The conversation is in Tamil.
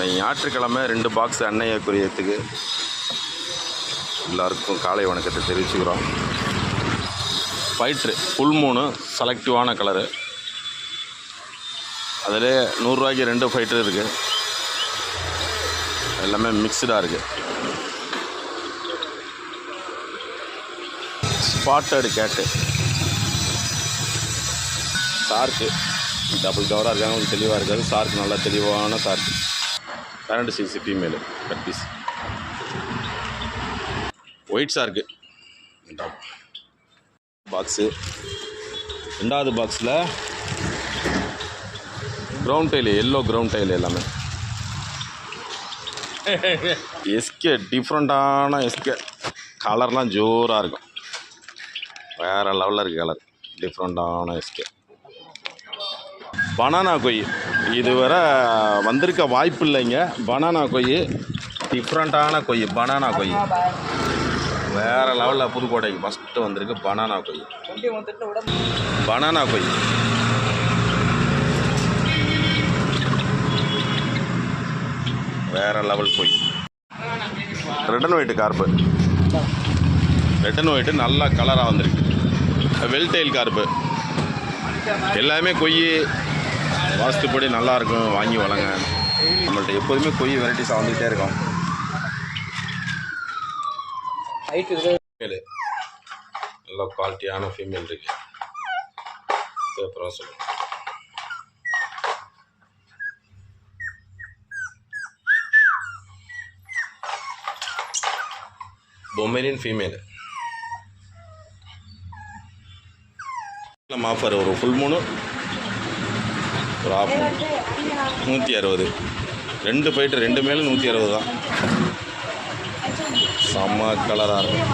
ஞாயிற்றுக்கிழமை 2 பாக்ஸ் அன்னைய குறியத்துக்கு எல்லாருக்கும் காலை வணக்கத்தை தெரிவிச்சுக்கிறோம். ஃபைட்ரு ஃபுல் மூணு செலக்டிவான கலரு. அதில் 100 ரூபாய்க்கு 2 ஃபைட்ரு இருக்குது. எல்லாமே மிக்ஸ்டாக இருக்குது. ஸ்பாட்டடு கேட்டு சார்க்கு டபுள் கவராக இருக்காங்க, கொஞ்சம் தெளிவாக இருக்காது. சார்க்கு நல்லா தெளிவான shark. 12 cc female cut piece. White shark box. 2வது பாக்ஸில் ground tile, yellow ground tile எல்லாமே. எஸ்கே டிஃப்ரெண்ட்டான எஸ்கே. கலர்லாம் ஜோராக இருக்கும். வேறு லெவலில் இருக்குது கலர். டிஃப்ரெண்ட்டான எஸ்கே. பனானா கொய் இதுவரை வந்திருக்க வாய்ப்பு இல்லைங்க. பனானா கொய் டிஃப்ரெண்ட்டான கொய். பனானா கொய் வேறு லெவலில் புதுக்கோட்டைக்கு ஃபஸ்ட்டு வந்திருக்கு. Banana koi. பனானா கொய் வேறு level koi. Red and white carp. Red and white நல்லா கலராக வந்திருக்கு. வெல்டெயில் கார்ப்பு. எல்லாமே கொய் வாஸ்துப்படி நல்லாயிருக்கும். வாங்கி வளங்க. நம்மள்ட்ட எப்போதுமே கொய் வெரைட்டிஸாக வந்துகிட்டே இருக்கும். ஃபீமேலு நல்ல குவாலிட்டியான ஃபீமேல் இருக்குது. அப்புறம் சொல்லுங்கள். பொமேரியன் ஃபீமேலு ஆஃபர் ஒரு ஃபுல் மூணு ஒரு ஆஃப் 160. 2 ஃபைட்டு 2 மேலும் 160 தான். செம்ம கலராக இருக்கும்.